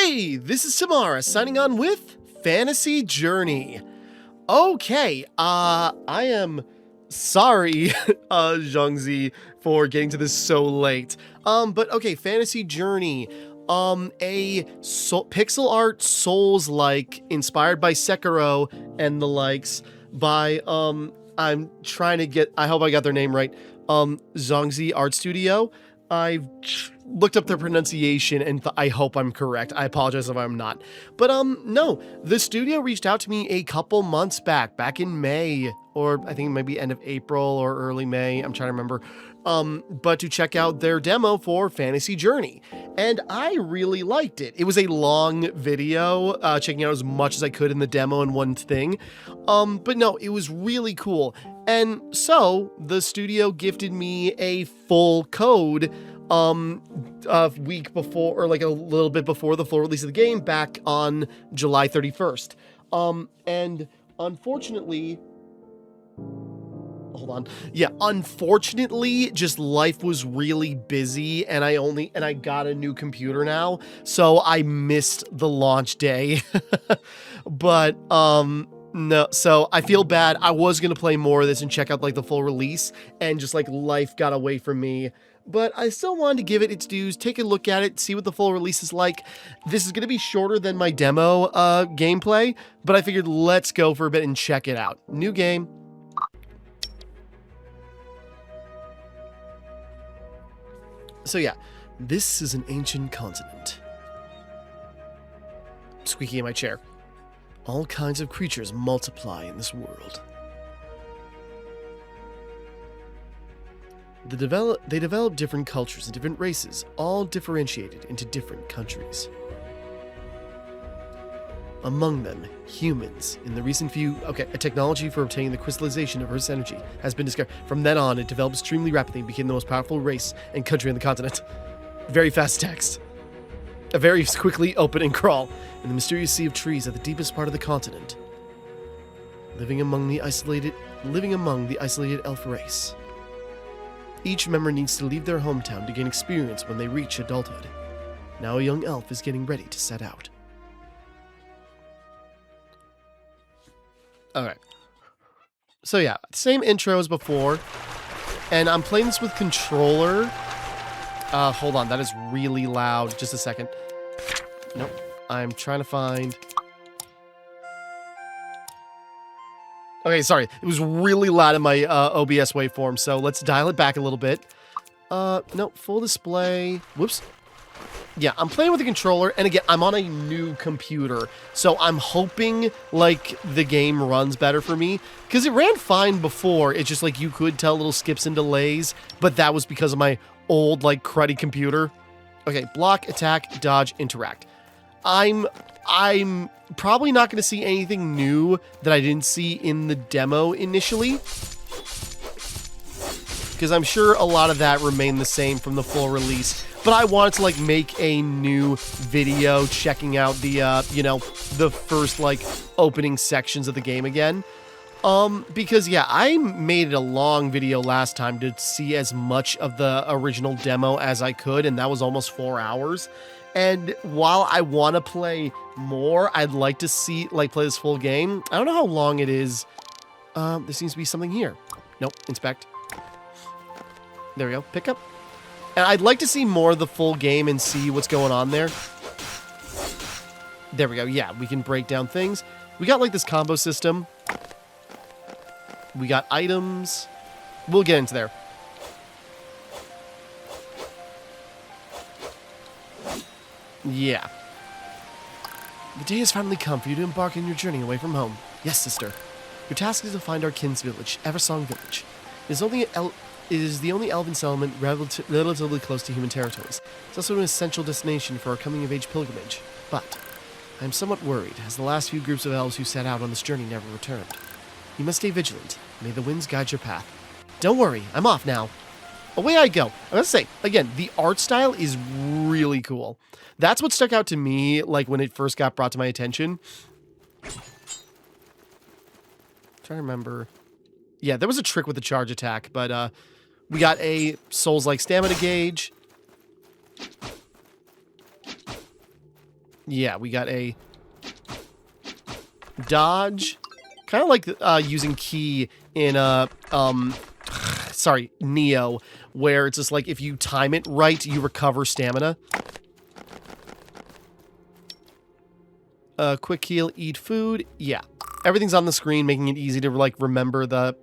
Hey, this is Timmara signing on with Fantasy Journey. Okay, I am sorry, Zhangzi, for getting to this so late. But okay, Fantasy Journey, pixel art Souls-like, inspired by Sekiro and the likes, by, I'm trying to get, I hope I got their name right, Zhangzi Art Studio. I've looked up their pronunciation and I hope I'm correct. I apologize if I'm not. But no, the studio reached out to me a couple months back in May, or I think maybe end of April or early May. I'm trying to remember. But to check out their demo for Fantasy Journey. And I really liked it. It was a long video, checking out as much as I could in the demo in one thing. But no, it was really cool. And so the studio gifted me a full code a week before, or like a little bit before the full release of the game, back on July 31st. And unfortunately, hold on. Yeah, unfortunately, just life was really busy and I got a new computer now, so I missed the launch day. But, no, so I feel bad. I was going to play more of this and check out like the full release, and just like life got away from me. But I still wanted to give it its dues, take a look at it, see what the full release is like. This is going to be shorter than my demo gameplay, but I figured let's go for a bit and check it out. New game. So yeah, this is an ancient continent. Squeaky in my chair. All kinds of creatures multiply in this world. They develop different cultures and different races, all differentiated into different countries. Among them, humans. In the recent few, a technology for obtaining the crystallization of Earth's energy has been discovered. From then on, it developed extremely rapidly and became the most powerful race and country on the continent. Very fast text. A very quickly open and crawl in the mysterious sea of trees at the deepest part of the continent. Living among the isolated elf race. Each member needs to leave their hometown to gain experience when they reach adulthood. Now a young elf is getting ready to set out. Alright. So yeah, same intro as before. And I'm playing this with controller. Hold on, that is really loud. Just a second. Nope. I'm trying to find... Okay, sorry. It was really loud in my OBS waveform, so let's dial it back a little bit. No, full display. Whoops. Yeah, I'm playing with the controller, and again, I'm on a new computer, so I'm hoping, like, the game runs better for me, because it ran fine before. It's just, like, you could tell little skips and delays, but that was because of my old, like, cruddy computer. Okay, block, attack, dodge, interact. I'm probably not going to see anything new that I didn't see in the demo initially, because I'm sure a lot of that remained the same from the full release. But I wanted to, like, make a new video checking out the, you know, the first, like, opening sections of the game again. Because, yeah, I made a long video last time to see as much of the original demo as I could, and that was almost 4 hours. And while I want to play more, I'd like to see, like, play this full game. I don't know how long it is. There seems to be something here. Nope, inspect. There we go, pick up. And I'd like to see more of the full game and see what's going on there. There we go. Yeah, we can break down things. We got, like, this combo system. We got items. We'll get into there. Yeah. The day has finally come for you to embark on your journey away from home. Yes, sister. Your task is to find our kin's village, Eversong Village. It is the only elven settlement relatively close to human territories. It's also an essential destination for our coming-of-age pilgrimage. But I am somewhat worried, as the last few groups of elves who set out on this journey never returned. You must stay vigilant. May the winds guide your path. Don't worry, I'm off now. Away I go. I must say, again, the art style is really cool. That's what stuck out to me, like, when it first got brought to my attention. I'm trying to remember. Yeah, there was a trick with the charge attack, but, we got a Souls-like stamina gauge. Yeah, we got a dodge. Kind of like using key in sorry, Neo, where it's just like if you time it right, you recover stamina. Quick heal, eat food. Yeah, everything's on the screen, making it easy to like remember the.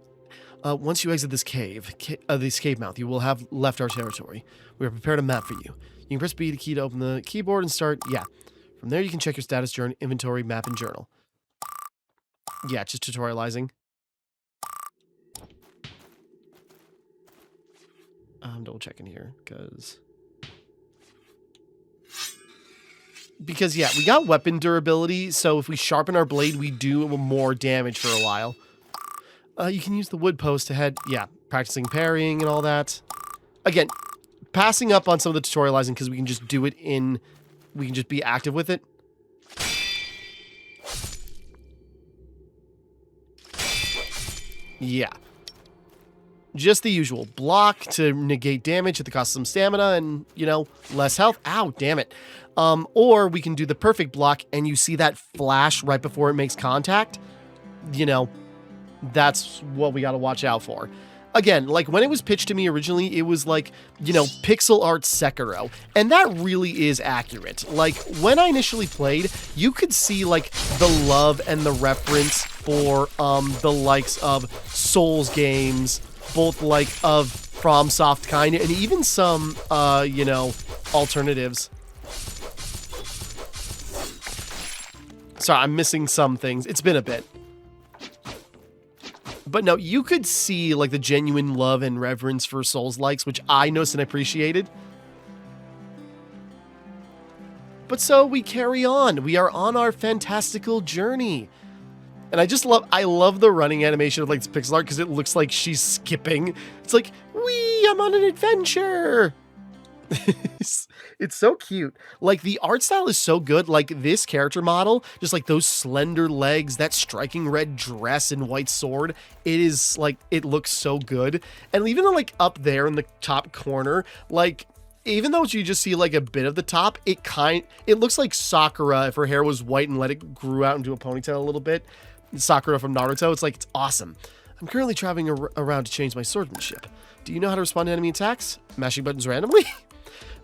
Once you exit this cave mouth, you will have left our territory. We have prepared a map for you. You can press B key to open the keyboard and start. Yeah, from there you can check your status, journal, inventory, map, and journal. Yeah, just tutorializing. I'm double checking here because yeah, we got weapon durability, so if we sharpen our blade, we do more damage for a while. You can use the wood post to head, yeah, practicing parrying and all that. Again, passing up on some of the tutorializing because we can just do it we can just be active with it. Yeah. Just the usual. Block to negate damage at the cost of some stamina and, you know, less health. Ow, damn it. Or we can do the perfect block and you see that flash right before it makes contact. You know, that's what we got to watch out for. Again, like when it was pitched to me originally, it was like, you know, pixel art Sekiro. And that really is accurate. Like when I initially played, you could see like the love and the reference for the likes of Souls games, both like of FromSoft kind, and even some, you know, alternatives. Sorry, I'm missing some things. It's been a bit. But no, you could see like the genuine love and reverence for Souls-likes, which I noticed and appreciated. But so we carry on. We are on our fantastical journey. And I love the running animation of like this pixel art because it looks like she's skipping. It's like, wee, I'm on an adventure. It's so cute. Like the art style is so good. Like this character model, just like those slender legs, that striking red dress and white sword. It is like, it looks so good. And even like up there in the top corner, like even though you just see like a bit of the top, it looks like Sakura if her hair was white and let it grew out into a ponytail a little bit. Sakura from Naruto. It's like, it's awesome. I'm currently traveling around to change my swordsmanship. Do you know how to respond to enemy attacks? Mashing buttons randomly?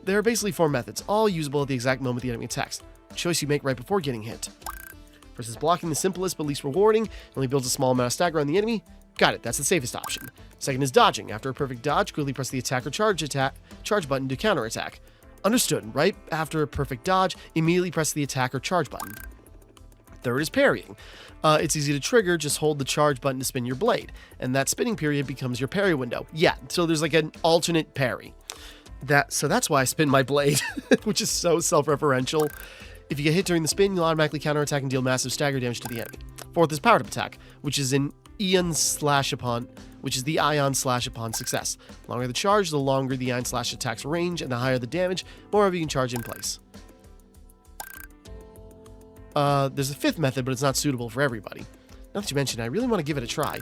There are basically 4 methods, all usable at the exact moment the enemy attacks. Choice you make right before getting hit. First is blocking, the simplest but least rewarding. Only builds a small amount of stagger on the enemy. Got it, that's the safest option. Second is dodging. After a perfect dodge, quickly press the attack or charge button to counterattack. Understood. Right after a perfect dodge, immediately press the attack or charge button. Third is parrying. It's easy to trigger, just hold the charge button to spin your blade, and that spinning period becomes your parry window. Yeah, so there's like an alternate parry. So that's why I spin my blade, which is so self-referential. If you get hit during the spin, you'll automatically counterattack and deal massive stagger damage to the enemy. Fourth is powered up attack, which is the ion slash upon success. The longer the charge, the longer the ion slash attack's range, and the higher the damage, moreover you can charge in place. There's a fifth method, but it's not suitable for everybody. Now that you mention it, I really want to give it a try.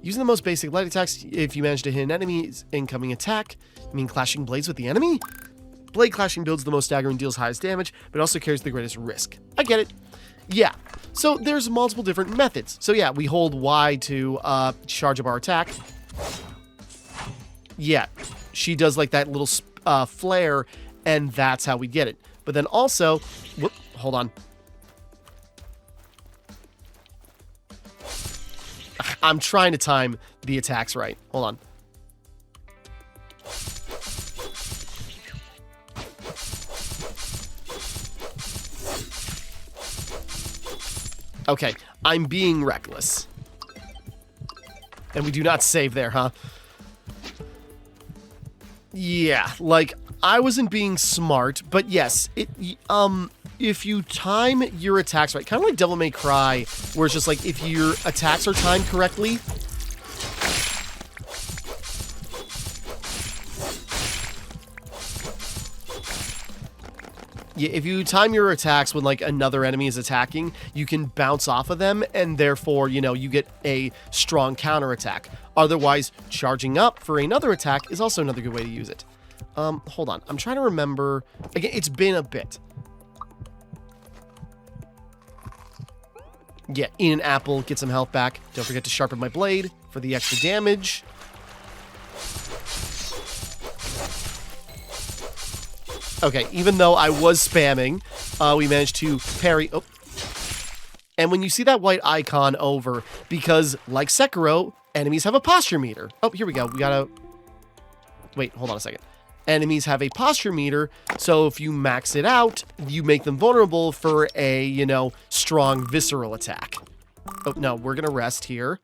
Using the most basic light attacks, if you manage to hit an enemy's incoming attack, you mean clashing blades with the enemy? Blade clashing builds the most stagger and deals highest damage, but also carries the greatest risk. I get it. Yeah, so there's multiple different methods. So yeah, we hold Y to charge up our attack. Yeah, she does like that little flare, and that's how we get it. But then also, hold on. I'm trying to time the attacks right. Hold on. Okay, I'm being reckless. And we do not save there, huh? Yeah, like, I wasn't being smart, but yes, if you time your attacks right, kind of like Devil May Cry, where it's just like, if your attacks are timed correctly, yeah, if you time your attacks when like another enemy is attacking, you can bounce off of them, and therefore, you know, you get a strong counterattack. Otherwise, charging up for another attack is also another good way to use it. Hold on, I'm trying to remember. Again, it's been a bit. Yeah, eat an apple, get some health back. Don't forget to sharpen my blade for the extra damage. Okay, even though I was spamming, we managed to parry. Oh. And when you see that white icon over, because like Sekiro, enemies have a posture meter. Oh, here we go. We gotta... Wait, hold on a second. Enemies have a posture meter, so if you max it out, you make them vulnerable for a, you know, strong visceral attack. Oh, no, we're gonna rest here.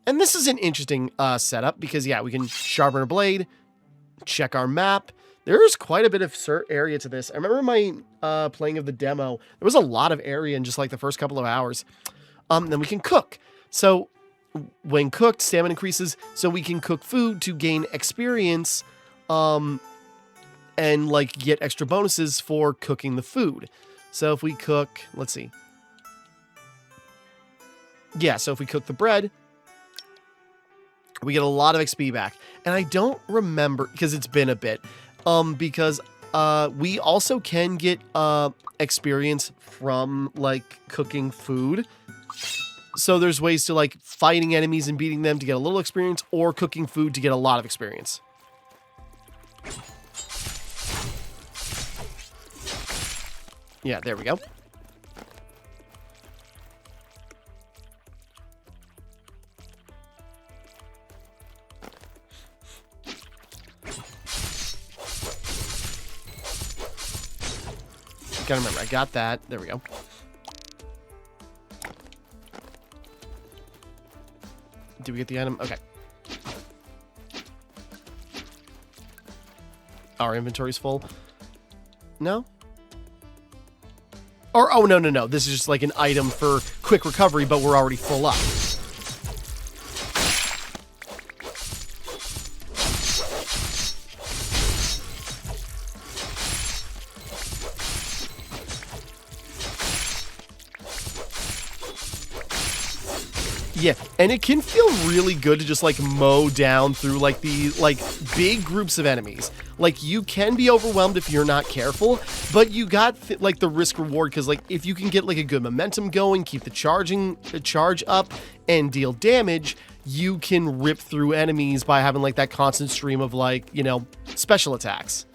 And this is an interesting setup, because, yeah, we can sharpen our blade, check our map. There's quite a bit of area to this. I remember my playing of the demo, there was a lot of area in just like the first couple of hours. Then we can cook. So when cooked, stamina increases, so we can cook food to gain experience and like get extra bonuses for cooking the food. So if we cook, let's see. Yeah, so if we cook the bread, we get a lot of XP back. And I don't remember, because it's been a bit, because we also can get experience from like cooking food. So there's ways to like fighting enemies and beating them to get a little experience, or cooking food to get a lot of experience. Yeah, there we go. Gotta remember, I got that. There we go. Did we get the item? Okay. Our inventory's full. No? Or, oh, no. This is just like an item for quick recovery, but we're already full up. Yeah, and it can feel really good to just like mow down through like the like big groups of enemies. Like you can be overwhelmed if you're not careful, but you got like the risk reward, because like if you can get like a good momentum going, keep the charge up and deal damage, you can rip through enemies by having like that constant stream of like, you know, special attacks.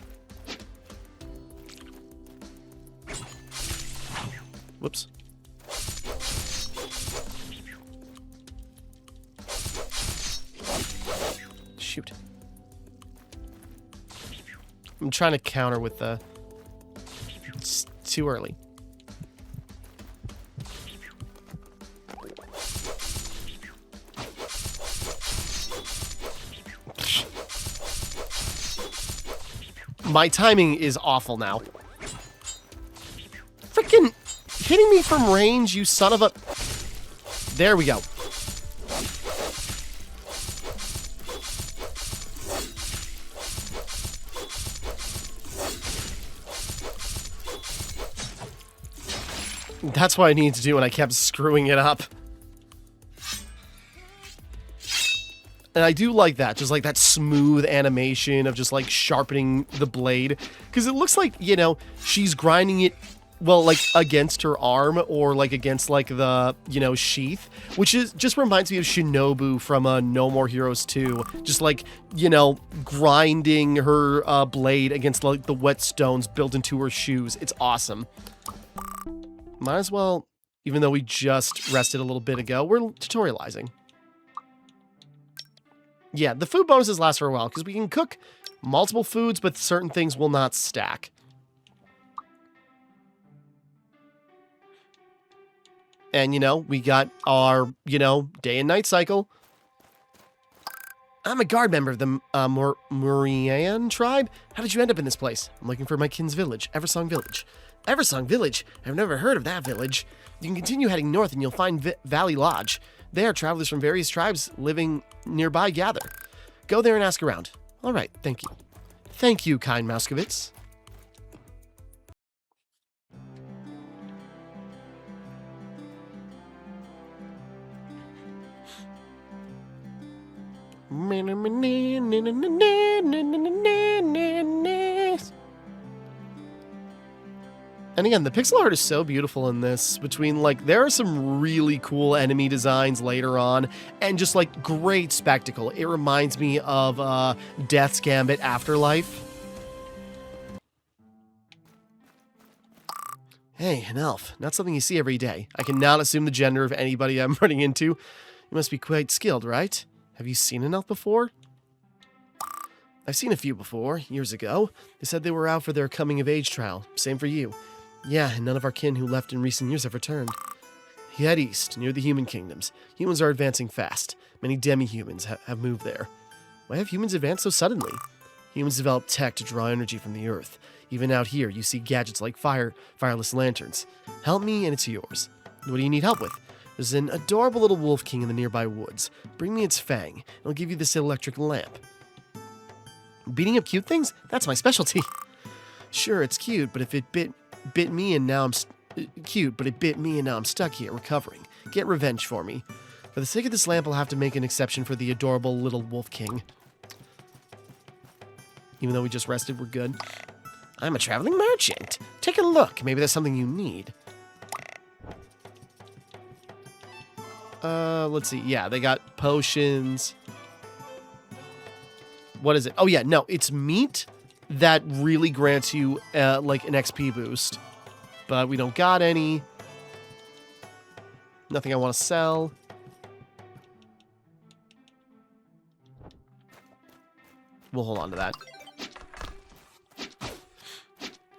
Whoops. Shoot. I'm trying to counter with the... It's too early. My timing is awful now. Freaking hitting me from range, you son of a... There we go. That's what I needed to do, and I kept screwing it up. And I do like that, just like that smooth animation of just like sharpening the blade. Because it looks like, you know, she's grinding it, well, like against her arm or like against like the, you know, sheath. Which is just reminds me of Shinobu from No More Heroes 2. Just like, you know, grinding her blade against like the whetstones built into her shoes. It's awesome. Might as well, even though we just rested a little bit ago, we're tutorializing. Yeah, the food bonuses last for a while, because we can cook multiple foods, but certain things will not stack. And, you know, we got our, you know, day and night cycle. I'm a guard member of the Murian tribe. How did you end up in this place? I'm looking for my kin's village, Eversong Village. Eversong Village? I've never heard of that village. You can continue heading north and you'll find Valley Lodge. There, travelers from various tribes living nearby gather. Go there and ask around. All right, thank you. Thank you, kind Mouskovitz. And again, the pixel art is so beautiful in this, between, like, there are some really cool enemy designs later on, and just, like, great spectacle. It reminds me of Death's Gambit Afterlife. Hey, an elf. Not something you see every day. I cannot assume the gender of anybody I'm running into. You must be quite skilled, right? Have you seen an elf before? I've seen a few before, years ago. They said they were out for their coming-of-age trial. Same for you. Yeah, and none of our kin who left in recent years have returned. Head east, near the human kingdoms. Humans are advancing fast. Many demi-humans have moved there. Why have humans advanced so suddenly? Humans developed tech to draw energy from the earth. Even out here, you see gadgets like fireless lanterns. Help me, and it's yours. What do you need help with? There's an adorable little wolf king in the nearby woods. Bring me its fang, and I'll give you this electric lamp. Beating up cute things? That's my specialty. Sure, it's cute, but if it bit me and now I'm stuck here recovering. Get revenge for me. For the sake of this lamp, I'll have to make an exception for the adorable little wolf king. Even though we just rested, we're good. I'm a traveling merchant. Take a look. Maybe there's something you need. Let's see. Yeah, they got potions. What is it? Oh, yeah. No, it's meat that really grants you, like, an XP boost. But we don't got any. Nothing I want to sell. We'll hold on to that.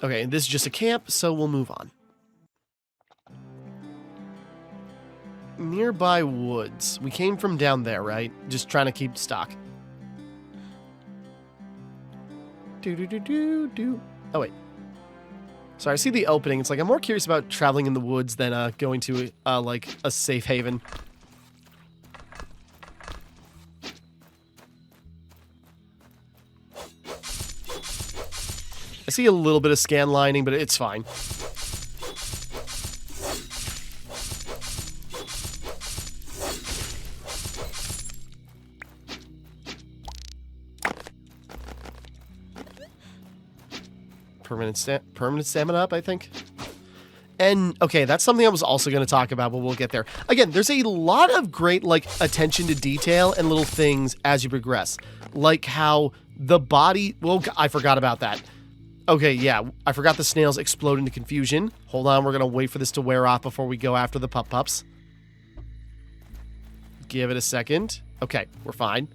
Okay, this is just a camp, so we'll move on. Nearby woods. We came from down there, right? Just trying to keep stock. Do. Oh, wait. Sorry, I see the opening. It's like I'm more curious about traveling in the woods than going to, like, a safe haven. I see a little bit of scan lining, but it's fine. Permanent stamina up, I think. And, okay, that's something I was also going to talk about, but we'll get there. Again, there's a lot of great, like, attention to detail and little things as you progress. Like how the body... Well, I forgot about that. Okay, yeah, I forgot the snails explode into confusion. Hold on, we're going to wait for this to wear off before we go after the pups. Give it a second. Okay, we're fine.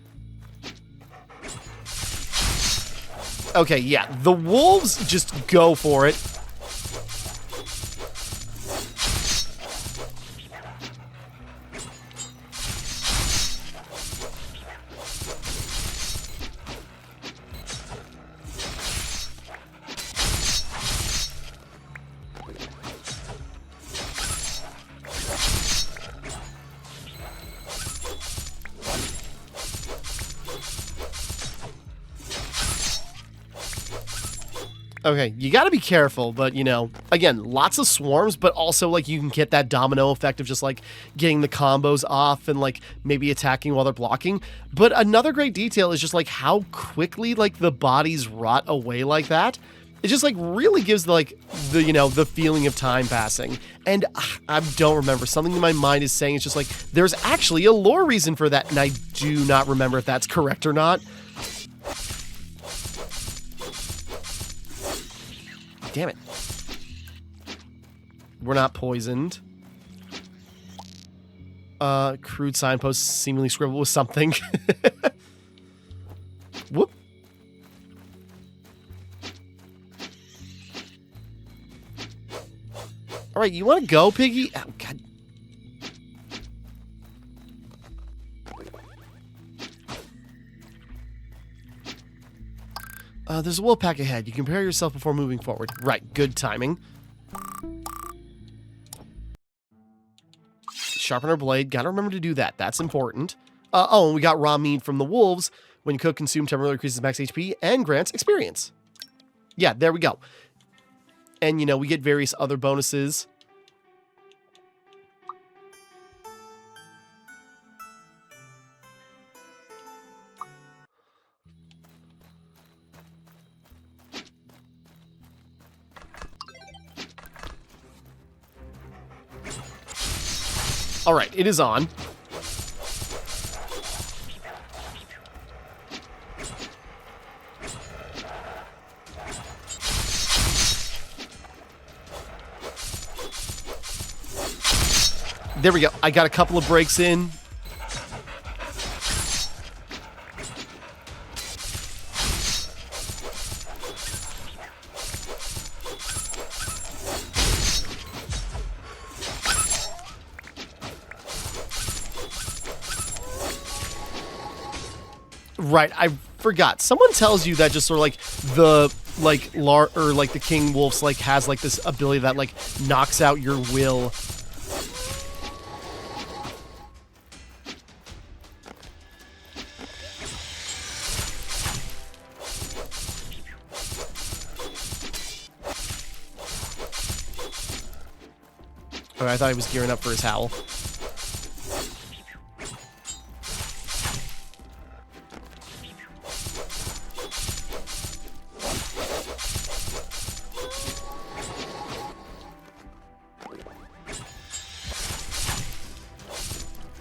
Okay, yeah, the wolves just go for it. Okay, you gotta be careful, but, you know, again, lots of swarms, but also, like, you can get that domino effect of just, like, getting the combos off and, like, maybe attacking while they're blocking. But another great detail is just, like, how quickly, like, the bodies rot away like that. It just, like, really gives, like, the, you know, the feeling of time passing. And I don't remember. Something in my mind is saying it's just, like, there's actually a lore reason for that, and I do not remember if that's correct or not. Damn it. We're not poisoned. Crude signpost seemingly scribbled with something. Whoop. Alright, you want to go, Piggy? Oh, God. There's a wolf pack ahead. You can prepare yourself before moving forward. Right, good timing. Sharpen our blade. Gotta remember to do that. That's important. Oh, and we got raw meat from the wolves. When you cook, consume temporarily increases max HP and grants experience. Yeah, there we go. And, you know, we get various other bonuses. All right, it is on. There we go. I got a couple of breaks in. Right, I forgot. Someone tells you that just sort of like the the King Wolf's like has like this ability that like knocks out your will. Oh, I thought he was gearing up for his howl.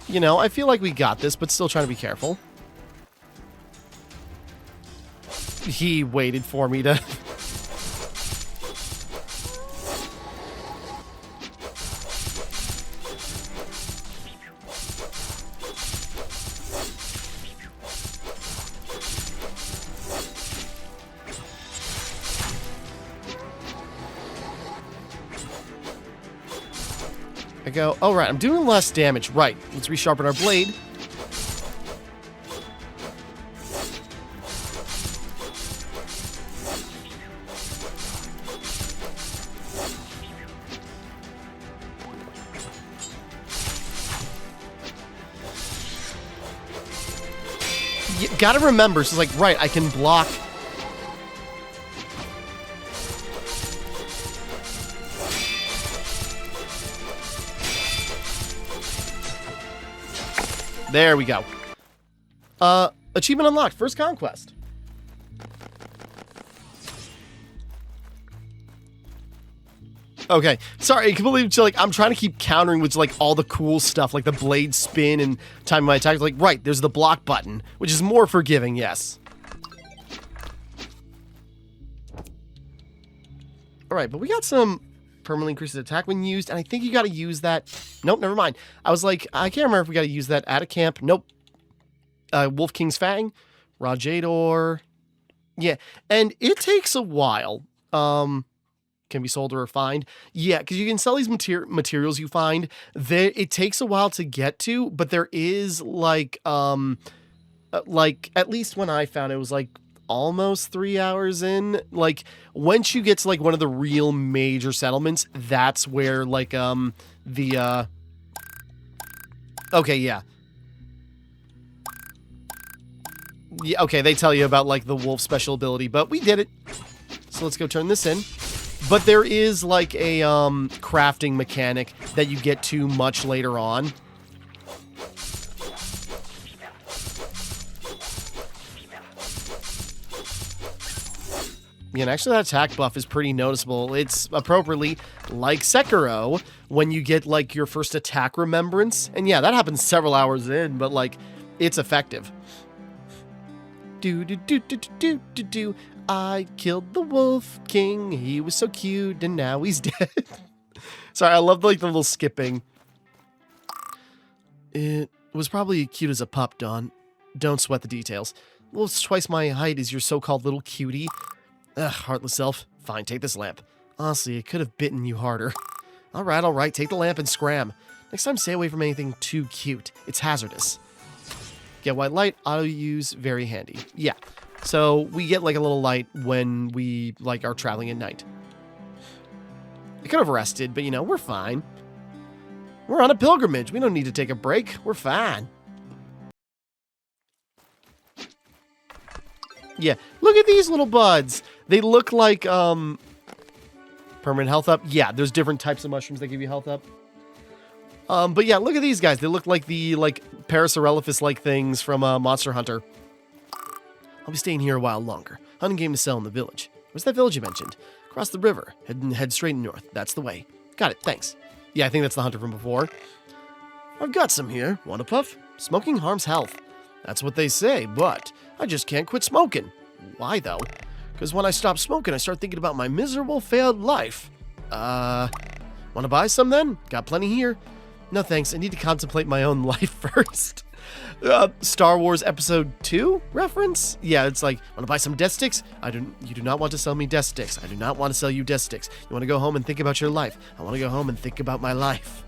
You know, I feel like we got this, but still trying to be careful. He waited for me to... I go, oh right, I'm doing less damage. Right, let's resharpen our blade. You gotta remember, so it's like, right, I can block. There we go. Achievement unlocked. First conquest. Okay. Sorry, I completely like I'm trying to keep countering with like all the cool stuff, like the blade spin and time my attack. Like, right, there's the block button, which is more forgiving, yes. Alright, but we got some permanently increases attack when used, and I think you gotta use that. Nope, never mind. I was like, I can't remember if we gotta use that at a camp. Nope. Wolf King's Fang, Rajador. Yeah, and it takes a while. Can be sold or refined. Yeah, because you can sell these materials you find. It takes a while to get to, but there is like at least when I found it was like almost 3 hours in. Like once you get to like one of the real major settlements, that's where like okay, yeah. Yeah, okay, they tell you about like the wolf special ability, but we did it. So let's go turn this in. But there is like a crafting mechanic that you get to much later on. Yeah, and actually that attack buff is pretty noticeable. It's appropriately like Sekiro when you get like your first attack remembrance. And yeah, that happens several hours in, but like it's effective. Do. I killed the Wolf King. He was so cute, and now he's dead. Sorry, I love like the little skipping. It was probably cute as a pup, Dawn. Don't sweat the details. Wolf's twice my height is your so-called little cutie. Ugh, heartless elf. Fine, take this lamp. Honestly, it could have bitten you harder. All right, take the lamp and scram. Next time, stay away from anything too cute. It's hazardous. Get white light, auto use, very handy. Yeah, so we get like a little light when we like are traveling at night. I could have rested, but you know, we're fine. We're on a pilgrimage. We don't need to take a break. We're fine. Yeah, look at these little buds. They look like permanent health up. Yeah, there's different types of mushrooms that give you health up. But yeah, look at these guys. They look like the Parasaurolophus-like things from Monster Hunter. I'll be staying here a while longer. Hunting game to sell in the village. Where's that village you mentioned? Across the river. Head straight north. That's the way. Got it, thanks. Yeah, I think that's the hunter from before. I've got some here. Want a puff? Smoking harms health. That's what they say, but I just can't quit smoking. Why, though? Because when I stop smoking, I start thinking about my miserable, failed life. Want to buy some, then? Got plenty here. No thanks, I need to contemplate my own life first. Star Wars Episode 2 reference? Yeah, it's like, want to buy some death sticks? You do not want to sell me death sticks. I do not want to sell you death sticks. You want to go home and think about your life. I want to go home and think about my life.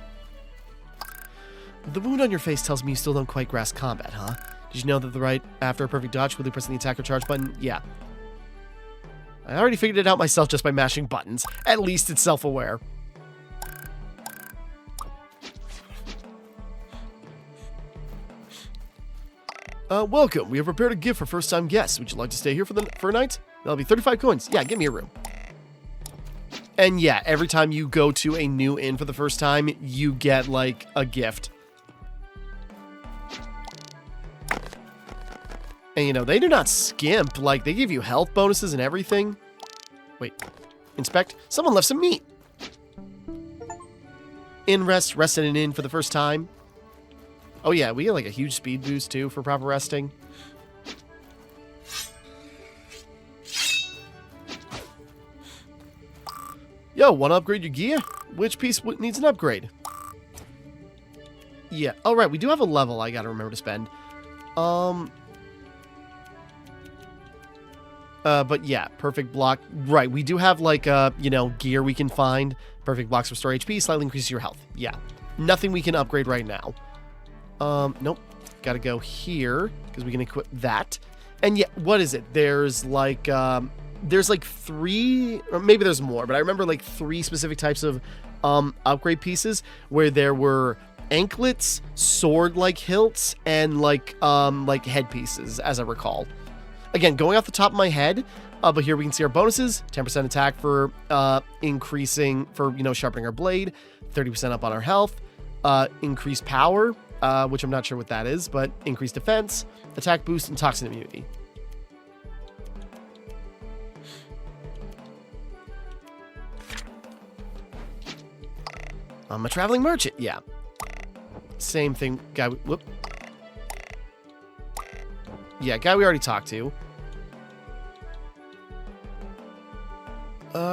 The wound on your face tells me you still don't quite grasp combat, huh? Did you know that the right after a perfect dodge, quickly pressing the attack or charge button? Yeah. I already figured it out myself just by mashing buttons. At least it's self-aware. Welcome. We have prepared a gift for first-time guests. Would you like to stay here for a night? That'll be 35 coins. Yeah, give me a room. And yeah, every time you go to a new inn for the first time, you get, like, a gift. And, you know, they do not skimp. Like, they give you health bonuses and everything. Wait. Inspect. Someone left some meat. Inn rest. Rest in an inn for the first time. Oh, yeah. We get, like, a huge speed boost, too, for proper resting. Yo, want to upgrade your gear? Which piece needs an upgrade? Yeah. Oh, right. We do have a level I got to remember to spend. But yeah, perfect block. Right, we do have, like, you know, gear we can find. Perfect blocks restore HP, slightly increase your health. Yeah. Nothing we can upgrade right now. Nope. Gotta go here, because we can equip that. And yeah, what is it? There's, like, 3, or maybe there's more, but I remember, like, 3 specific types of, upgrade pieces, where there were anklets, sword-like hilts, and, like headpieces, as I recall. Again, going off the top of my head, but here we can see our bonuses. 10% attack for increasing, for, you know, sharpening our blade. 30% up on our health. Increased power, which I'm not sure what that is, but increased defense, attack boost, and toxin immunity. I'm a traveling merchant, yeah. Same thing, guy, whoop. Yeah, guy we already talked to.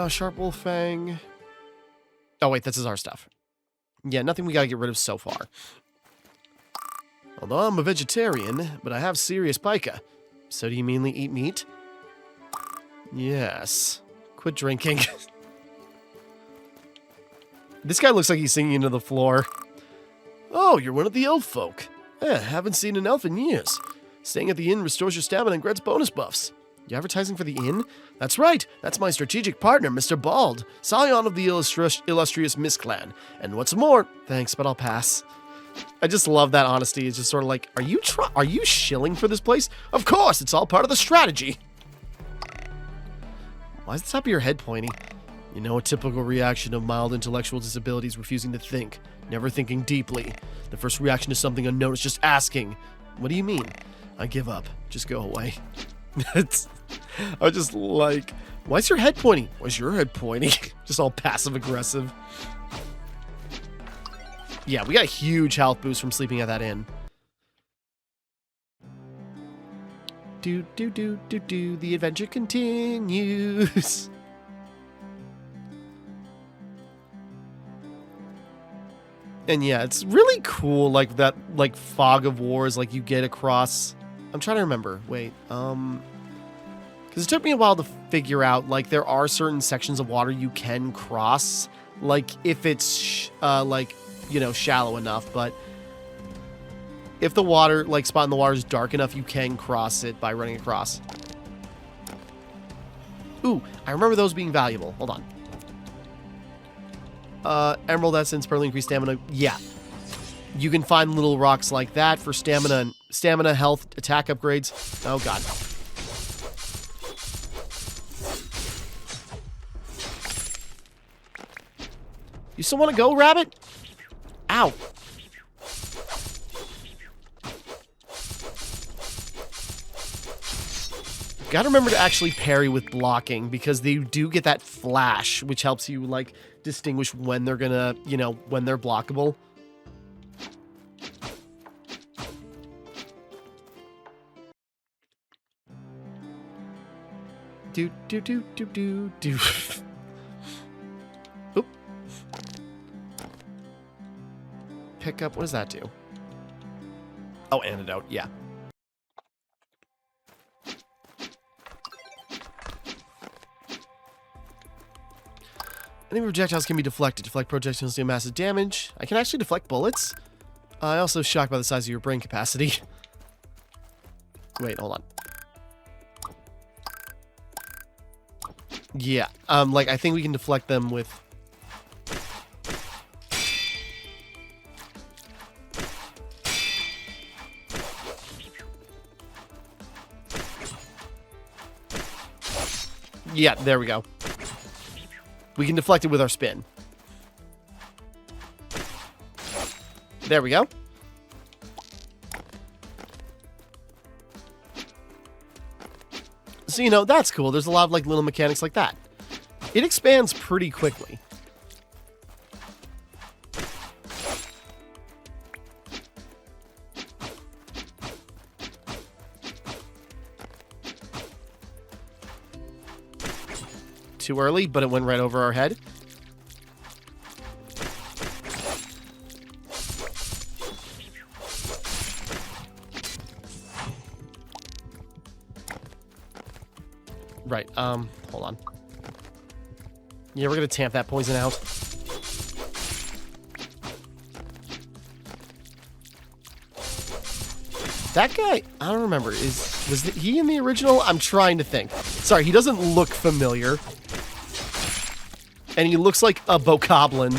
Sharp Wolf Fang. Oh, wait, this is our stuff. Yeah, nothing we gotta get rid of so far. Although I'm a vegetarian, but I have serious pica. So do you mainly eat meat? Yes. Quit drinking. This guy looks like he's singing into the floor. Oh, you're one of the elf folk. Haven't seen an elf in years. Staying at the inn restores your stamina and grants bonus buffs. You advertising for the inn? That's right. That's my strategic partner, Mr. Bald, scion of the illustrious Miss Clan. And what's more, thanks, but I'll pass. I just love that honesty. It's just sort of like, are you shilling for this place? Of course, it's all part of the strategy. Why is the top of your head pointy? You know, a typical reaction of mild intellectual disabilities, refusing to think, never thinking deeply. The first reaction to something unknown is just asking. What do you mean? I give up. Just go away. I just like, why is your head pointy? Why's your head pointy? Just all passive-aggressive. Yeah, we got a huge health boost from sleeping at that inn. The adventure continues. And yeah, it's really cool, like, that, like, fog of wars, like, you get across. I'm trying to remember. Wait, because it took me a while to figure out, like, there are certain sections of water you can cross, like, if it's, like, you know, shallow enough, but if the water, like, spot in the water is dark enough, you can cross it by running across. Ooh, I remember those being valuable. Hold on. Emerald Essence, permanently increased stamina. Yeah. You can find little rocks like that for stamina, health, attack upgrades. Oh, God. You still want to go, rabbit? Ow. Gotta remember to actually parry with blocking, because they do get that flash, which helps you, like, distinguish when they're gonna, you know, when they're blockable. Do, do, do, do, do, do. Oop. Pick up, what does that do? Oh, antidote, yeah. Any projectiles can be deflected. Deflect projectiles do massive damage. I can actually deflect bullets. I also shocked by the size of your brain capacity. Wait, hold on. Yeah, like, I think we can deflect them with... Yeah, there we go. We can deflect it with our spin. There we go. So, you know, that's cool. There's a lot of, like, little mechanics like that. It expands pretty quickly. Too early, but it went right over our head. Right, hold on. Yeah, we're gonna tamp that poison out. That guy, I don't remember, was he in the original? I'm trying to think. Sorry, he doesn't look familiar. And he looks like a bokoblin.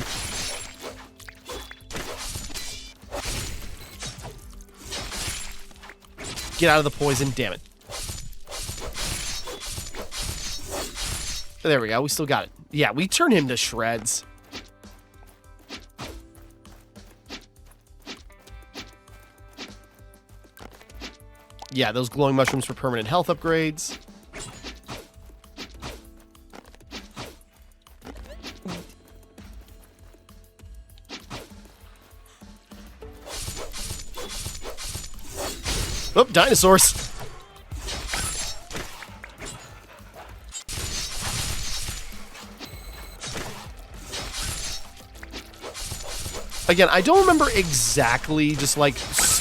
Get out of the poison, damn it. There we go, we still got it. Yeah, we turn him to shreds. Yeah, those glowing mushrooms for permanent health upgrades. Oh, dinosaurs. Again, I don't remember exactly, just like,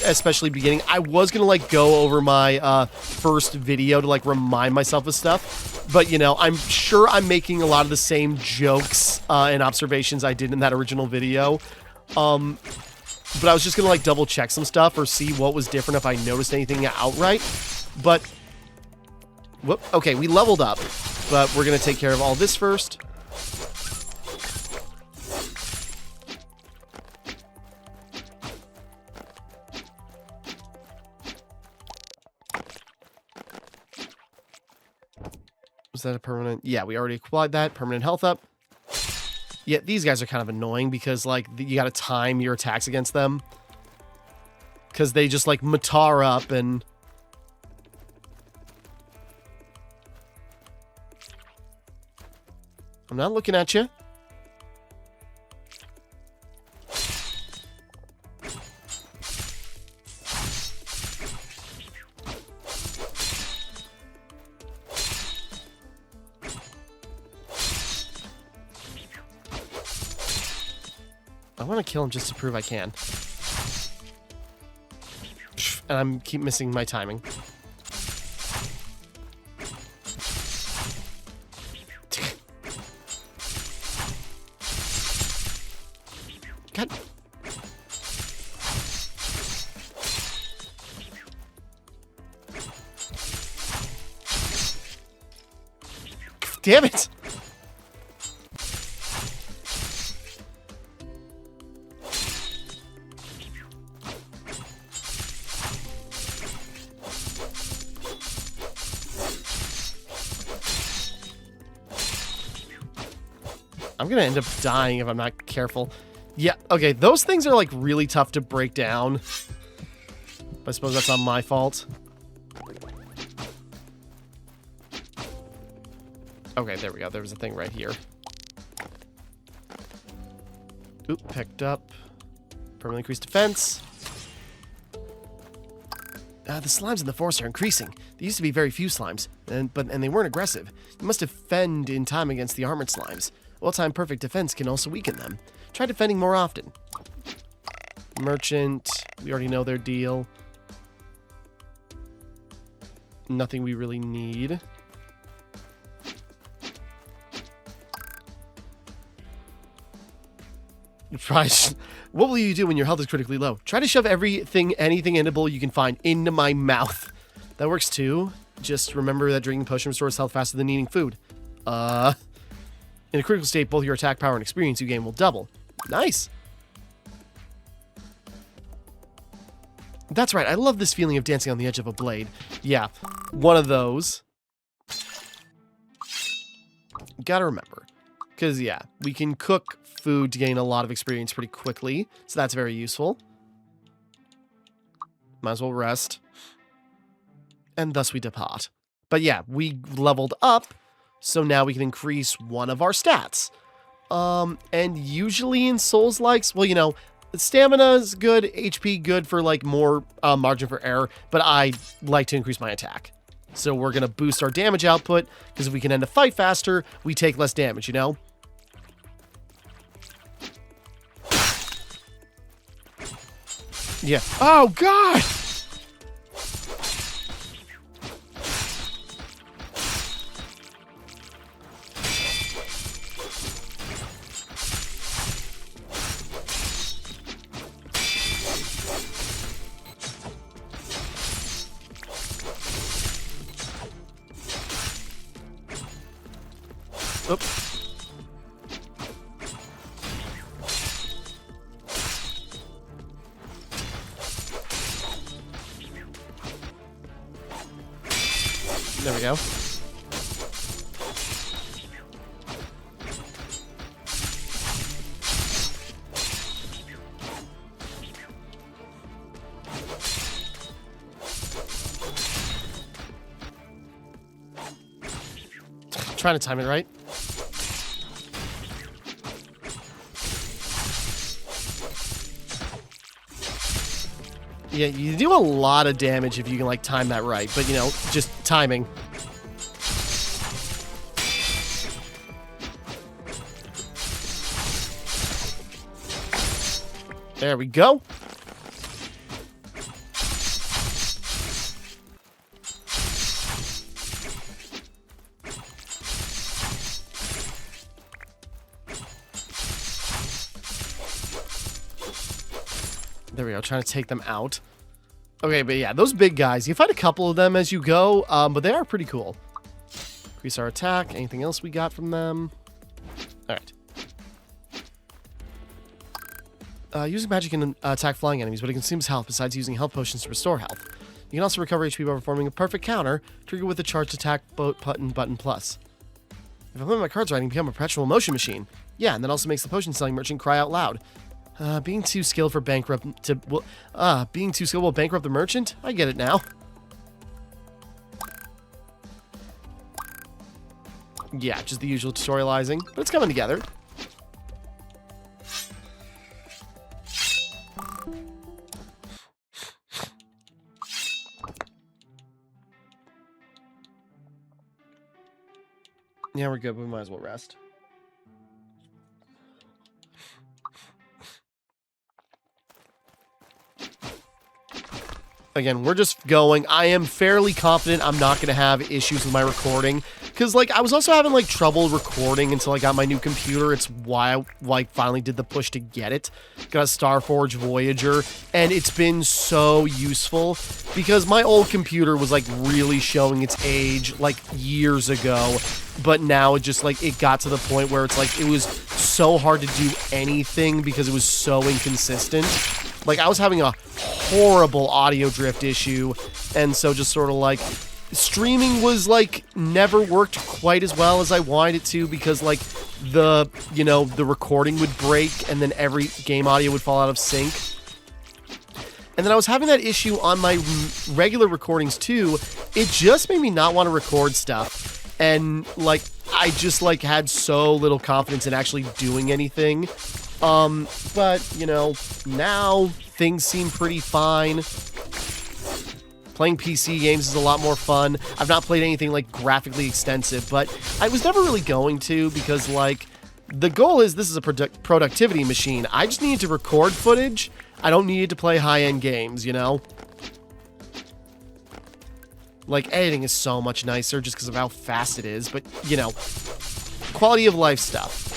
especially beginning. I was gonna like go over my first video to like remind myself of stuff, but you know, I'm sure I'm making a lot of the same jokes and observations I did in that original video. But I was just gonna like double check some stuff or see what was different if I noticed anything outright. But whoop, okay, we leveled up, but we're gonna take care of all this first. Was that a permanent? Yeah, we already applied that. Permanent health up. Yeah, these guys are kind of annoying because, like, you gotta time your attacks against them. Because they just, like, matar up and... I'm not looking at you. I want to kill him just to prove I can. And I'm keep missing my timing. God. Damn it! I'm gonna end up dying if I'm not careful. Yeah, okay, those things are like really tough to break down. But I suppose that's not my fault. Okay, there we go. There was a thing right here. Oop, picked up. Permanently increased defense. The slimes in the forest are increasing. There used to be very few slimes, and they weren't aggressive. You must defend in time against the armored slimes. Well-timed perfect defense can also weaken them. Try defending more often. Merchant. We already know their deal. Nothing we really need. Try. What will you do when your health is critically low? Try to shove anything edible you can find into my mouth. That works too. Just remember that drinking potion restores health faster than eating food. In a critical state, both your attack power and experience you gain will double. Nice. That's right. I love this feeling of dancing on the edge of a blade. Yeah, one of those. Gotta remember. Because, yeah, we can cook food to gain a lot of experience pretty quickly. So that's very useful. Might as well rest. And thus we depart. But yeah, we leveled up. So now we can increase one of our stats. And usually in Souls-likes, well, you know, stamina is good, HP good for like more margin for error, but I like to increase my attack. So we're going to boost our damage output, because if we can end a fight faster, we take less damage, you know? Yeah. Oh, God! Oop. There we go. Trying to time it right. Yeah, you do a lot of damage if you can, like, time that right. But, you know, just timing. There we go. There we go, trying to take them out. Okay, but yeah, those big guys, you fight a couple of them as you go, but they are pretty cool. Increase our attack. Anything else we got from them? Alright. Using magic can attack flying enemies, but it consumes health besides using health potions to restore health. You can also recover HP by performing a perfect counter, trigger with the charged attack button plus. If I play my cards right, I can become a perpetual motion machine. Yeah, and that also makes the potion selling merchant cry out loud. Being too skilled will bankrupt the merchant? I get it now. Yeah, just the usual tutorializing, but it's coming together. Yeah, we're good. We might as well rest. Again, we're just going. I am fairly confident I'm not going to have issues with my recording. Because, like, I was also having, like, trouble recording until I got my new computer. It's why I, like, finally did the push to get it. Got a Starforge Voyager. And it's been so useful. Because my old computer was, like, really showing its age, like, years ago. But now it just, like, it got to the point where it's, like, it was so hard to do anything because it was so inconsistent. Like, I was having a horrible audio drift issue, and so just sort of, like, streaming was, like, never worked quite as well as I wanted it to because, like, the recording would break, and then every game audio would fall out of sync. And then I was having that issue on my regular recordings, too. It just made me not want to record stuff, and, like, I just, like, had so little confidence in actually doing anything. But, you know, now things seem pretty fine. Playing PC games is a lot more fun. I've not played anything, like, graphically extensive, but I was never really going to because, like, the goal is this is a productivity machine. I just need to record footage. I don't need to play high-end games, you know? Like, editing is so much nicer just because of how fast it is, but, you know, quality of life stuff.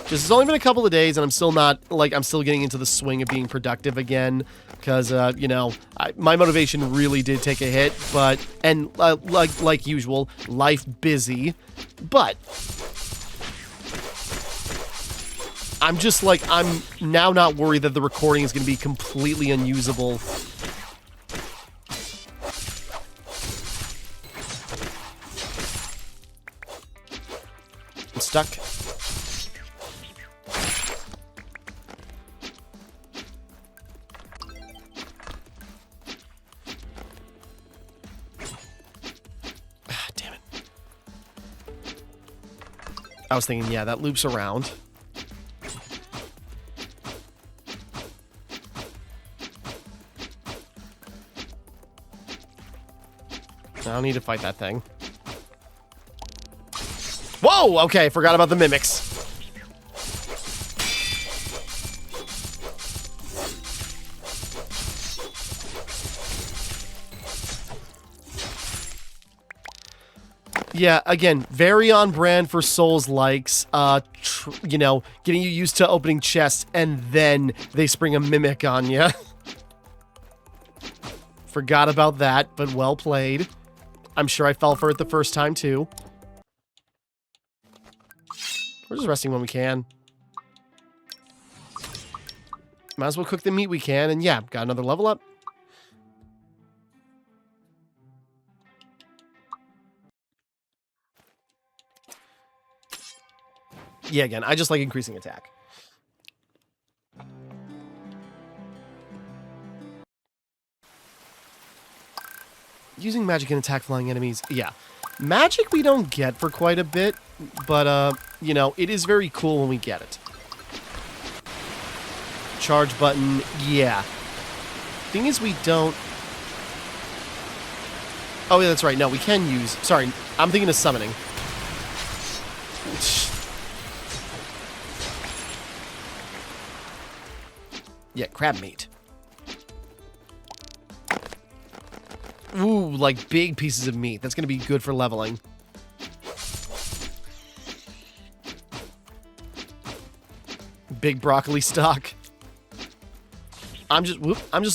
Just, it's only been a couple of days, and I'm still not, like, I'm still getting into the swing of being productive again, because, you know, my motivation really did take a hit, but, and, like usual, life busy, but I'm just, like, I'm now not worried that the recording is going to be completely unusable. I'm stuck. Damn it. I was thinking, yeah, that loops around. I don't need to fight that thing. Whoa! Okay, forgot about the mimics. Yeah, again, very on brand for Souls likes. You know, getting you used to opening chests and then they spring a mimic on you. Forgot about that, but well played. I'm sure I fell for it the first time, too. We're just resting when we can. Might as well cook the meat we can, and yeah, got another level up. Yeah, again, I just like increasing attack. Using magic and attack flying enemies, yeah. Magic we don't get for quite a bit, but, you know, it is very cool when we get it. Charge button, yeah. Thing is, we don't... Oh, yeah, that's right. No, we can use... Sorry, I'm thinking of summoning. Yeah, crab meat. Ooh, like big pieces of meat. That's going to be good for leveling. Big broccoli stock. I'm just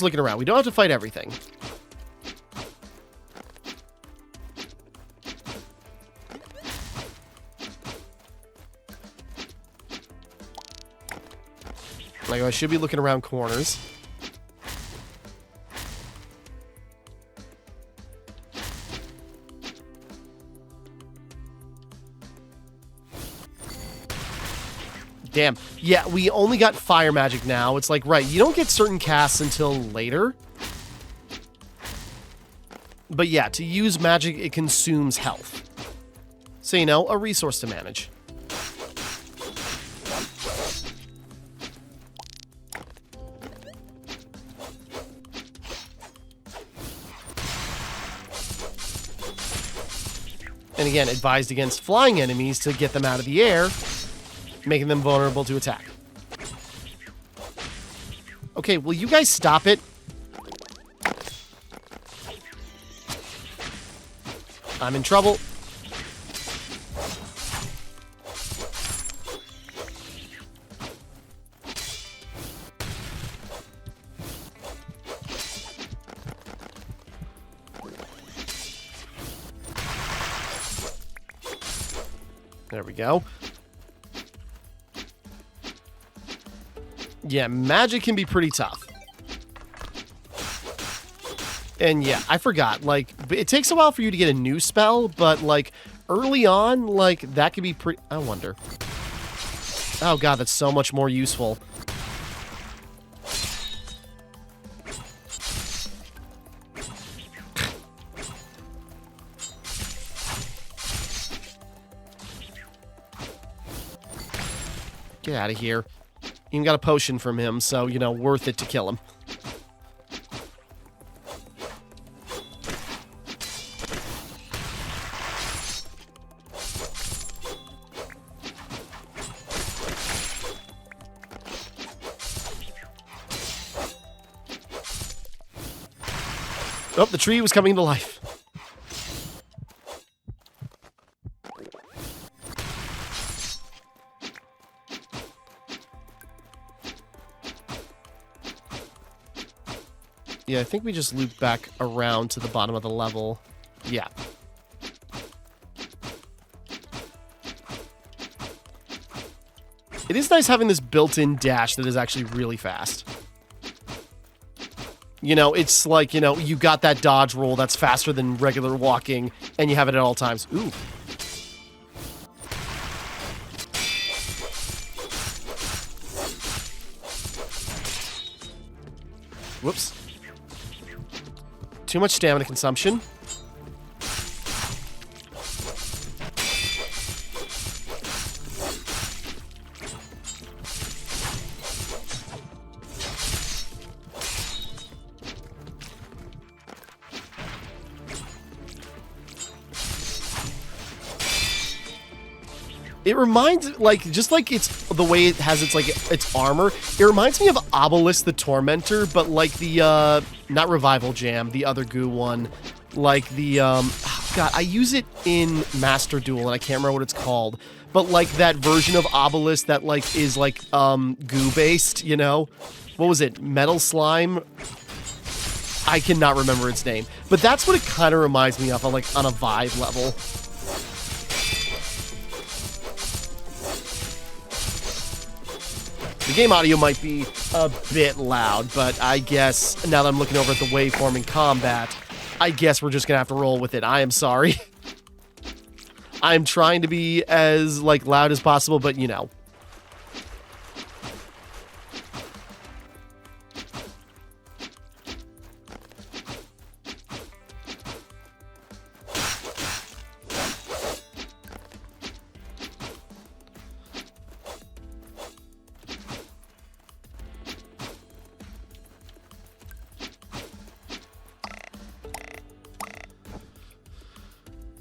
looking around. We don't have to fight everything. Like, I should be looking around corners. Damn. Yeah, we only got fire magic now. It's like, right, you don't get certain casts until later. But yeah, to use magic, it consumes health. So, you know, a resource to manage. And again, advised against flying enemies to get them out of the air, making them vulnerable to attack. Okay, will you guys stop it? I'm in trouble. There we go. Yeah, magic can be pretty tough. And yeah, I forgot, like, it takes a while for you to get a new spell, but, like, early on, like, that could be pretty... I wonder. Oh god, that's so much more useful. Get out of here. Even got a potion from him, so, you know, worth it to kill him. Oh, the tree was coming to life. Yeah, I think we just loop back around to the bottom of the level. Yeah. It is nice having this built-in dash that is actually really fast. You know, it's like, you know, you got that dodge roll that's faster than regular walking, and you have it at all times. Ooh. Whoops. Too much stamina consumption. It reminds, like, just like it's the way it has its, like, its armor, it reminds me of Obelisk the Tormentor, but like the, not Revival Jam, the other goo one. Like the, oh God, I use it in Master Duel, and I can't remember what it's called. But like that version of Obelisk that, like, is, like, goo-based, you know? What was it? Metal Slime? I cannot remember its name. But that's what it kind of reminds me of, on, like, on a vibe level. The game audio might be a bit loud, but I guess now that I'm looking over at the waveform in combat, I guess we're just gonna have to roll with it. I am sorry. I'm trying to be as, like, loud as possible, but you know.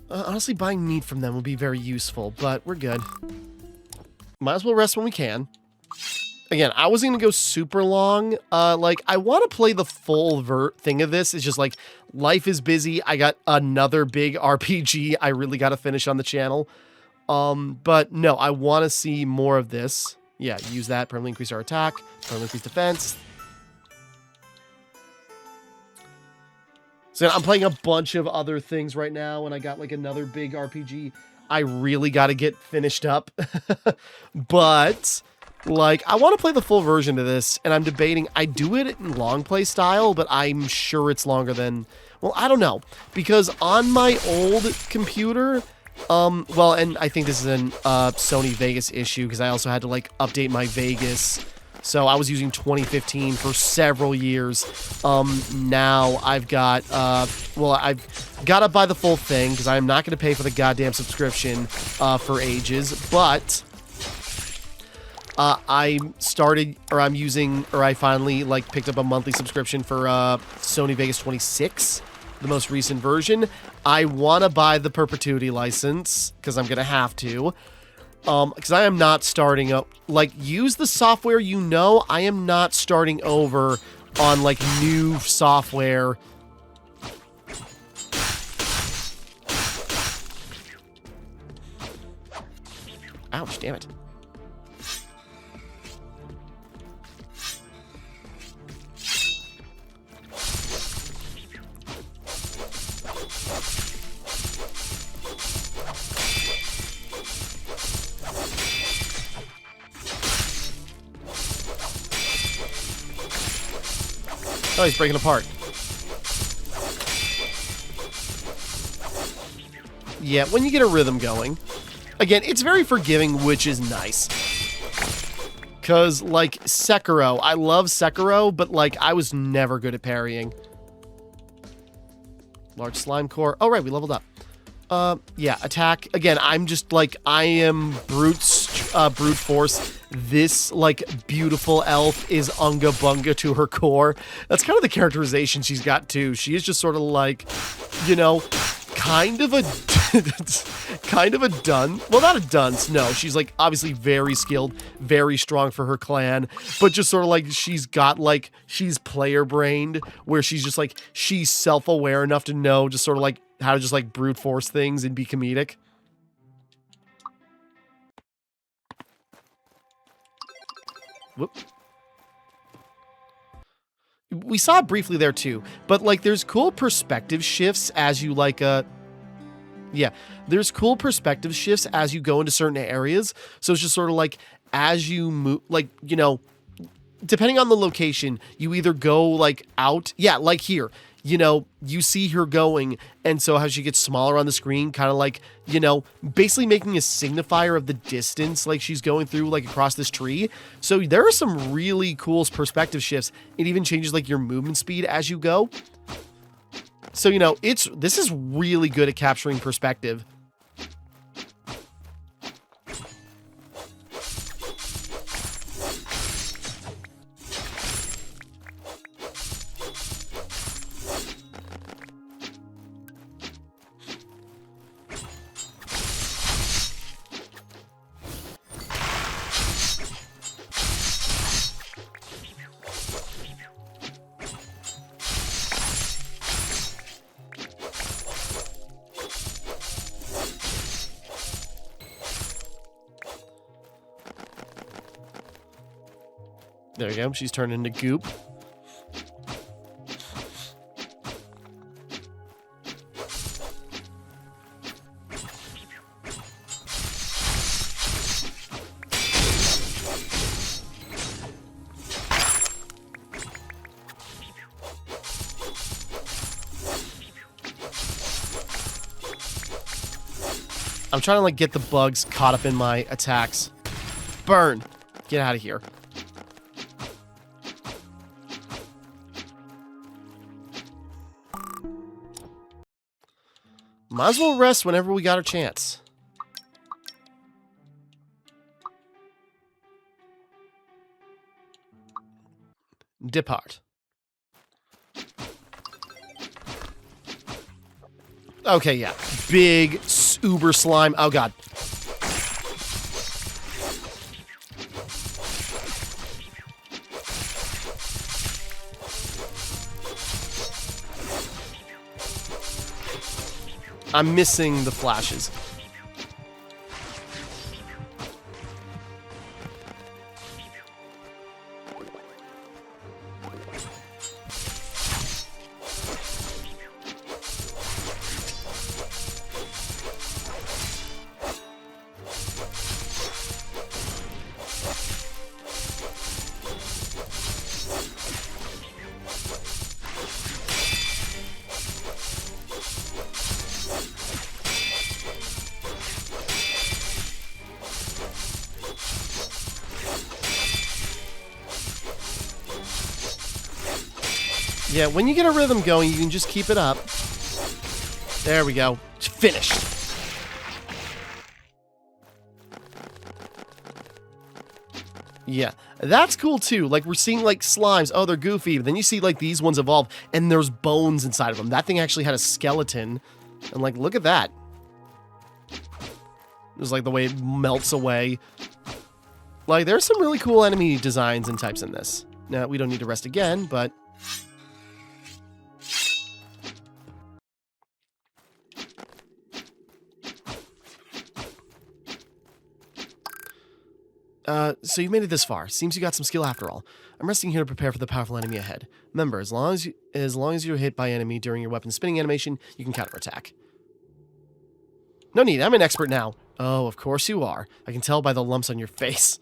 Honestly, buying meat from them would be very useful, but we're good. Might as well rest when we can. Again, I wasn't going to go super long. Like, I want to play the full thing of this. It's just like, life is busy. I got another big RPG I really got to finish on the channel. But no, I want to see more of this. Yeah, use that. Permanently increase our attack. Permanently increase defense. So I'm playing a bunch of other things right now, and I got, like, another big RPG I really got to get finished up. But, like, I want to play the full version of this, and I'm debating. I do it in long play style, but I'm sure it's longer than... Well, I don't know. Because on my old computer... well, and I think this is an Sony Vegas issue, because I also had to, like, update my Vegas... So I was using 2015 for several years. Now I've got, well, I've got to buy the full thing because I'm not going to pay for the goddamn subscription for ages. But I finally, like, picked up a monthly subscription for Sony Vegas 26, the most recent version. I want to buy the perpetuity license because I'm going to have to. Because I am not starting up, like, use the software you know. I am not starting over on, like, new software. Ouch, damn it. Oh, he's breaking apart. Yeah, when you get a rhythm going. Again, it's very forgiving, which is nice. Because, like, Sekiro. I love Sekiro, but, like, I was never good at parrying. Large slime core. Oh, right, we leveled up. Yeah, attack. Again, I'm just, like, I am brute force. This, like, beautiful elf is unga bunga to her core. That's kind of the characterization she's got, too. She is just sort of like, you know, kind of a It's kind of a dunce. Well, not a dunce. No, she's like obviously very skilled, very strong for her clan, but just sort of like she's got like she's player brained where she's just like she's self-aware enough to know just sort of like how to just like brute force things and be comedic. Whoop. We saw it briefly there too, but like there's cool perspective shifts as you like yeah, there's cool perspective shifts as you go into certain areas. So it's just sort of like as you move, like, you know, depending on the location, you either go like out. Yeah, like here, you know, you see her going. And so how she gets smaller on the screen, kind of like, you know, basically making a signifier of the distance like she's going through like across this tree. So there are some really cool perspective shifts. It even changes like your movement speed as you go. So, you know, this is really good at capturing perspective. There you go. She's turned into goop. I'm trying to like get the bugs caught up in my attacks. Burn. Get out of here. Might as well rest whenever we got a chance. Depart. Okay, yeah. Big, uber slime. Oh, God. I'm missing the flashes. Yeah, when you get a rhythm going, you can just keep it up. There we go. It's finished. Yeah, that's cool too. Like, we're seeing like slimes. Oh, they're goofy. But then you see like these ones evolve, and there's bones inside of them. That thing actually had a skeleton. And like, look at that. It's like the way it melts away. Like, there's some really cool enemy designs and types in this. Now, we don't need to rest again, but... so you made it this far. Seems you got some skill after all. I'm resting here to prepare for the powerful enemy ahead. Remember, as long as you're hit by enemy during your weapon spinning animation, you can counterattack. No need, I'm an expert now. Oh, of course you are. I can tell by the lumps on your face.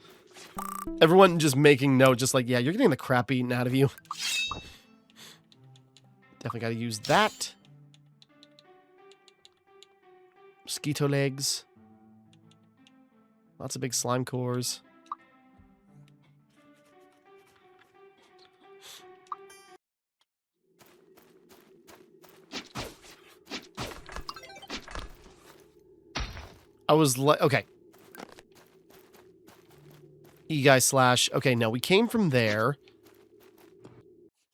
Everyone just making note, just like, yeah, you're getting the crap eaten out of you. Definitely gotta use that. Mosquito legs. Lots of big slime cores. I was like, okay. E-guy / okay, no, we came from there.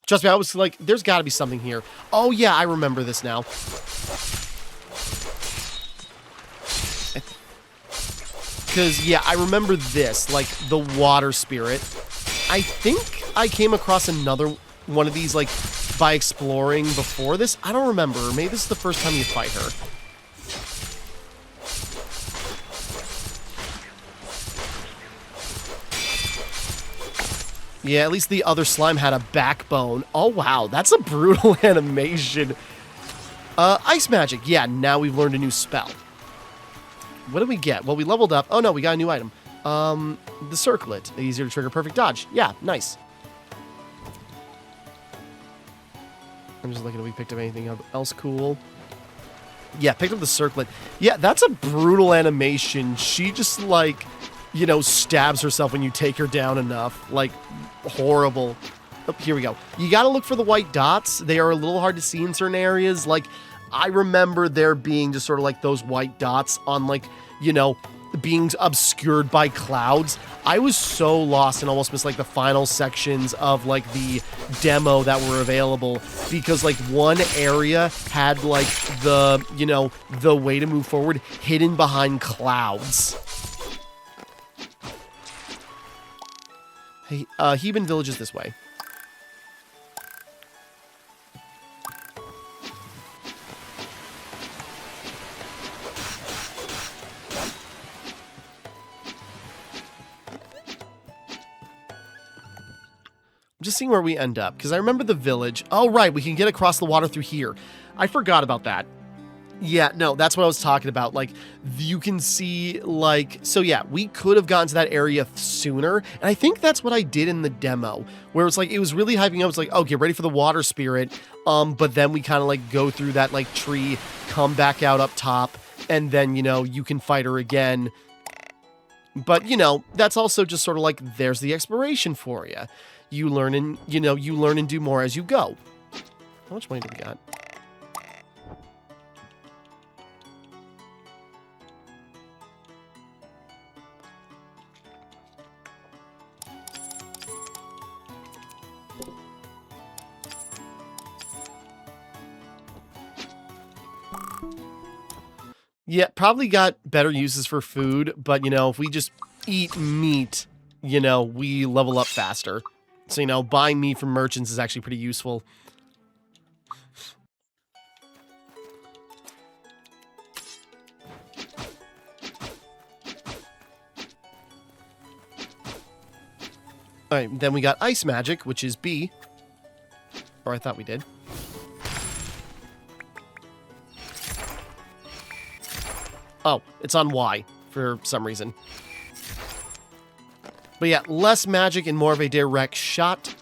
Trust me, I was like, there's got to be something here. Oh, yeah, I remember this now. Because, yeah, I remember this, like, the water spirit. I think I came across another one of these, like, by exploring before this. I don't remember. Maybe this is the first time you fight her. Yeah, at least the other slime had a backbone. Oh, wow. That's a brutal animation. Ice magic. Yeah, now we've learned a new spell. What did we get? Well, we leveled up. Oh, no, we got a new item. The circlet. Easier to trigger perfect dodge. Yeah, nice. I'm just looking if we picked up anything else cool. Yeah, picked up the circlet. Yeah, that's a brutal animation. She just, like, you know, stabs herself when you take her down enough. Like, horrible. Oh, here we go. You gotta look for the white dots. They are a little hard to see in certain areas. Like, I remember there being just sort of like those white dots on, like, you know, being obscured by clouds. I was so lost and almost missed like the final sections of like the demo that were available because like one area had like the, you know, the way to move forward hidden behind clouds. Hey, Heben Village is this way. I'm just seeing where we end up, because I remember the village. Oh, right, we can get across the water through here. I forgot about that. Yeah, no, that's what I was talking about. Like, you can see, like... So, yeah, we could have gotten to that area sooner, and I think that's what I did in the demo, where it's like, it was really hyping up. It's like, oh, get ready for the water spirit, but then we kind of, like, go through that, like, tree, come back out up top, and then, you know, you can fight her again. But, you know, that's also just sort of like, there's the exploration for you. You learn and, you know, you learn and do more as you go. How much money do we got? Yeah, probably got better uses for food, but, you know, if we just eat meat, you know, we level up faster. So, you know, buying meat from merchants is actually pretty useful. Alright, then we got ice magic, which is B. Or I thought we did. Oh, it's on Y for some reason. But yeah, less magic and more of a direct shot.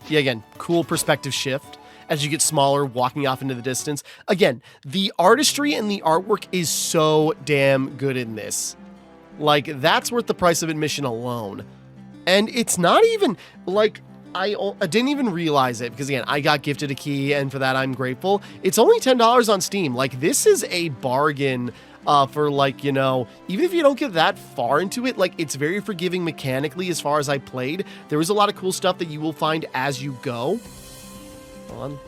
Yeah, again, cool perspective shift as you get smaller, walking off into the distance. Again, the artistry and the artwork is so damn good in this. Like, that's worth the price of admission alone. And it's not even, like, I didn't even realize it, because again, I got gifted a key, and for that I'm grateful. It's only $10 on Steam. Like, this is a bargain for, like, you know, even if you don't get that far into it, like, it's very forgiving mechanically as far as I played. There is a lot of cool stuff that you will find as you go. Hold on.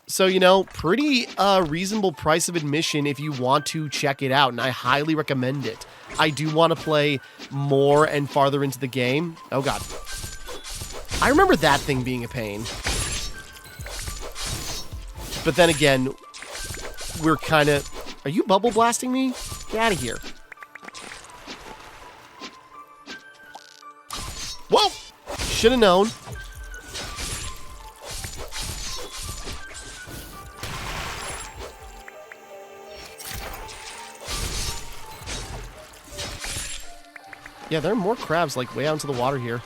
So, you know, pretty reasonable price of admission if you want to check it out, and I highly recommend it. I do want to play more and farther into the game. Oh, God. I remember that thing being a pain. But then again, we're kind of... Are you bubble blasting me? Get out of here. Whoa! Should have known. Yeah, there are more crabs, like, way out into the water here.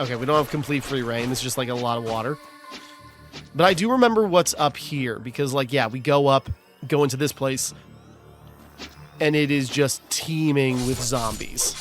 Okay, we don't have complete free reign. This is just, like, a lot of water. But I do remember what's up here, because, like, yeah, we go up, go into this place, and it is just teeming with zombies.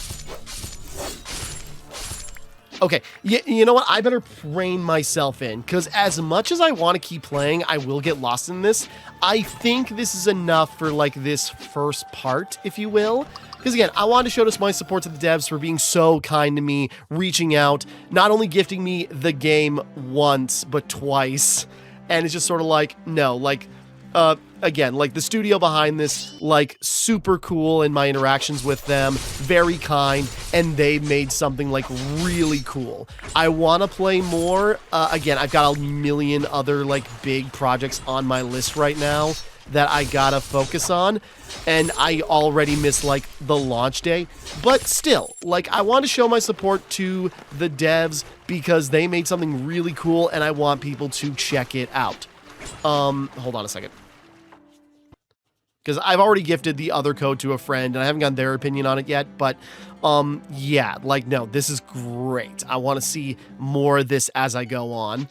Okay, you know what? I better rein myself in, because as much as I want to keep playing, I will get lost in this. I think this is enough for, like, this first part, if you will. Because again, I wanted to show my support to the devs for being so kind to me, reaching out, not only gifting me the game once, but twice. And it's just sort of like, no, like, again, like the studio behind this, like super cool in my interactions with them, very kind, and they made something like really cool. I want to play more. Again, I've got a million other like big projects on my list right now that I gotta focus on, and I already missed like the launch day, but still, like I want to show my support to the devs because they made something really cool and I want people to check it out. Hold on a second. Because I've already gifted the other code to a friend and I haven't gotten their opinion on it yet, but yeah, like no, this is great. I want to see more of this as I go on.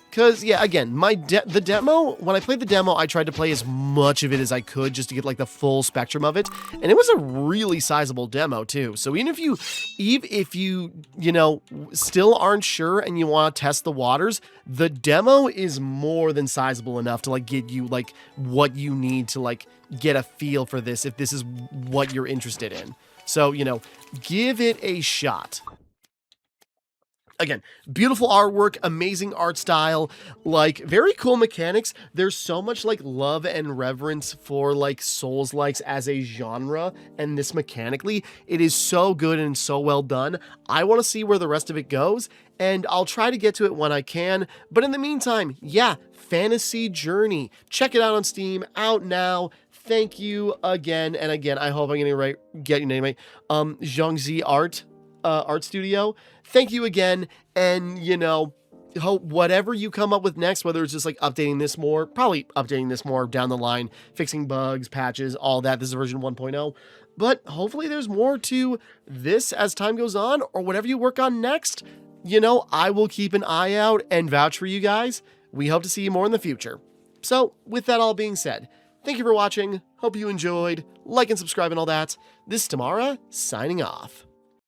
Because, yeah, again, the demo, when I played the demo, I tried to play as much of it as I could just to get, like, the full spectrum of it. And it was a really sizable demo, too. So even if you, you know, still aren't sure and you want to test the waters, the demo is more than sizable enough to, like, get you, like, what you need to, like, get a feel for this if this is what you're interested in. So, you know, give it a shot. Again, beautiful artwork, amazing art style, like very cool mechanics. There's so much like love and reverence for like Souls-likes as a genre, and this mechanically, it is so good and so well done. I want to see where the rest of it goes, and I'll try to get to it when I can. But in the meantime, yeah, Fantasy Journey. Check it out on Steam, out now. Thank you again and again. I hope I'm getting your name right. Zhangzi Art Studio. Thank you again, and you know, hope whatever you come up with next, whether it's just like updating this more, probably updating this more down the line, fixing bugs, patches, all that. This is version 1.0, but hopefully there's more to this as time goes on, or whatever you work on next. You know, I will keep an eye out and vouch for you guys. We hope to see you more in the future. So, with that all being said, thank you for watching. Hope you enjoyed. Like and subscribe and all that. This is Timmara, signing off.